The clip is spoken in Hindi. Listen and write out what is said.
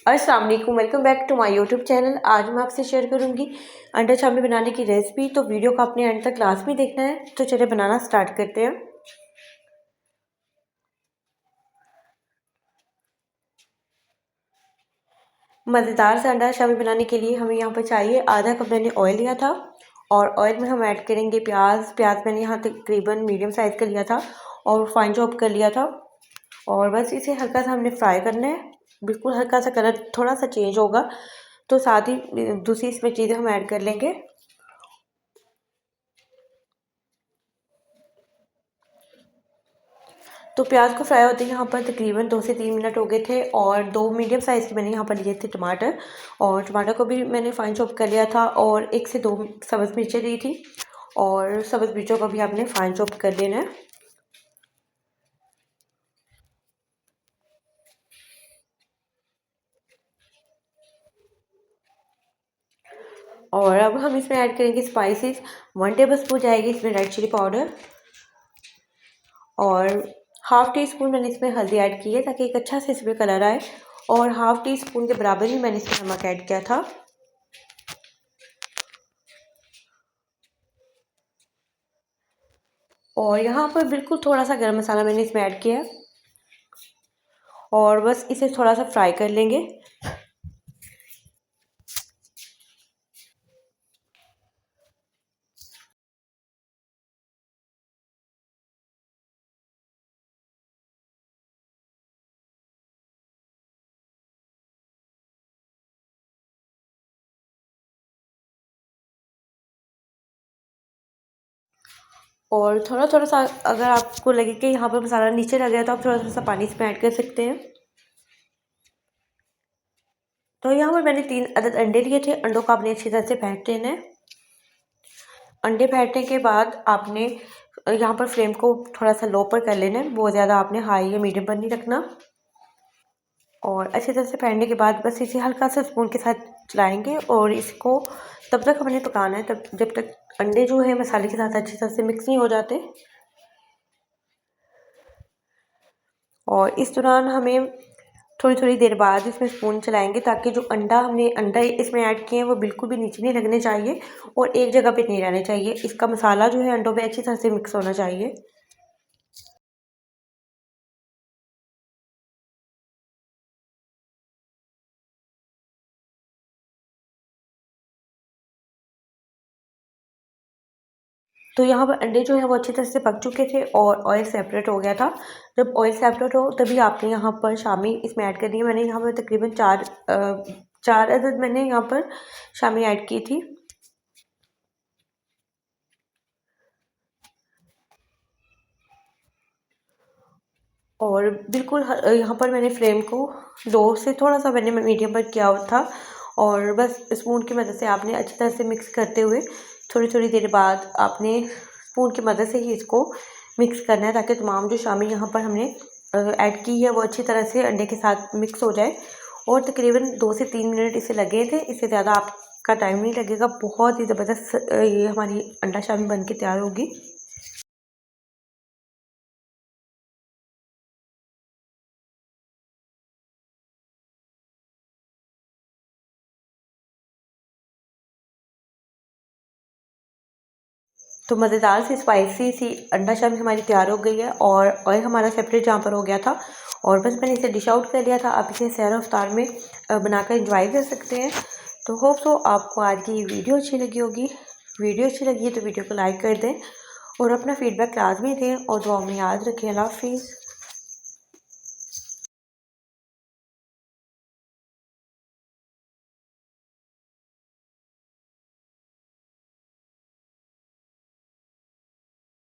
अस्सलाम वालेकुम, welcome back to my YouTube channel. आज मैं आपसे शेयर करूंगी अंडा चाउमीन बनाने की रेसिपी। तो वीडियो को आपने एंड तक क्लास में देखना है। तो चलिए बनाना स्टार्ट करते हैं। मज़ेदार से अंडा चाउमीन बनाने के लिए हमें यहाँ पर चाहिए आधा कप मैंने ऑयल लिया था। और ऑयल में हम ऐड करेंगे प्याज मैंने यहाँ तकरीबन मीडियम साइज़ का लिया था और फाइन चॉप कर लिया था। और बस इसे हल्का सा हमने फ्राई करना है, बिल्कुल हल्का सा कलर थोड़ा सा चेंज होगा तो साथ ही दूसरी इसमें चीज़ें हम ऐड कर लेंगे। तो प्याज को फ्राई होते यहाँ पर तकरीबन 2 से 3 मिनट हो गए थे। और 2 मीडियम साइज़ के मैंने यहाँ पर लिए थे टमाटर, और टमाटर को भी मैंने फाइन चॉप कर लिया था। और 1 से 2 सब्ज़ मिर्चें ली थी, और सब्ज़ मिर्चों को भी आपने फाइन चॉप कर लेना है। और अब हम इसमें ऐड करेंगे स्पाइसेस। 1 टेबल स्पून जाएगी इसमें रेड चिली पाउडर, और हाफ़ टी स्पून मैंने इसमें हल्दी ऐड की है ताकि एक अच्छा सा इसमें कलर आए। और हाफ़ टी स्पून के बराबर ही मैंने इसमें नमक ऐड किया था। और यहाँ पर बिल्कुल थोड़ा सा गरम मसाला मैंने इसमें ऐड किया है, और बस इसे थोड़ा सा फ्राई कर लेंगे। और थोड़ा थोड़ा सा अगर आपको लगे कि यहाँ पर मसाला नीचे लग गया तो आप थोड़ा थोड़ा सा पानी इसमें ऐड कर सकते हैं। तो यहाँ पर मैंने 3 अदद अंडे लिए थे। अंडों को आपने अच्छी तरह से फेंट देना है। अंडे फेंटने के बाद आपने यहाँ पर फ्लेम को थोड़ा सा लो पर कर लेना है, बहुत ज़्यादा आपने हाई या मीडियम पर नहीं रखना। और अच्छी तरह से फेंटने के बाद बस इसे हल्का सा स्पून के साथ चलाएंगे, और इसको तब तक हमने पकाना है तब जब तक अंडे जो है मसाले के साथ अच्छी तरह से मिक्स नहीं हो जाते। और इस दौरान हमें थोड़ी थोड़ी देर बाद इसमें स्पून चलाएंगे ताकि जो अंडा इसमें ऐड किए हैं वो बिल्कुल भी नीचे नहीं लगने चाहिए और एक जगह पे नहीं रहने चाहिए। इसका मसाला जो है अंडों में अच्छी तरह से मिक्स होना चाहिए। तो यहाँ पर अंडे जो है वो अच्छी तरह से पक चुके थे और ऑयल सेपरेट हो गया था। जब ऑयल सेपरेट हो तभी आपने यहाँ पर शामी इसमें ऐड करनी है। मैंने यहाँ पर तकरीबन चार अदद मैंने यहाँ पर शामी ऐड की थी। और बिल्कुल यहाँ पर मैंने फ्लेम को लो से थोड़ा सा मैंने मीडियम पर किया हुआ था। और बस स्पून की मदद से आपने अच्छी तरह से मिक्स करते हुए थोड़ी थोड़ी देर बाद आपने स्पून की मदद से ही इसको मिक्स करना है ताकि तमाम जो शामी यहाँ पर हमने ऐड की है वो अच्छी तरह से अंडे के साथ मिक्स हो जाए। और तकरीबन 2 से 3 मिनट इसे लगे थे, इससे ज़्यादा आपका टाइम नहीं लगेगा। बहुत ही ज़बरदस्त ये हमारी अंडा शामी बन के तैयार होगी। तो मज़ेदार सी स्पाइसी सी अंडा शामी हमारी तैयार हो गई है, और ऑयल हमारा सेपरेट जहाँ पर हो गया था। और बस मैंने इसे डिश आउट कर लिया था। आप इसे सहर अफ्तार में बनाकर इंजॉय कर सकते हैं। तो होप सो आपको आज की ये वीडियो अच्छी लगी होगी। वीडियो अच्छी लगी है तो वीडियो को लाइक कर दें और अपना फीडबैक लाजमी दें, और दुआ में याद रखें। अल्लाह हाफिज़।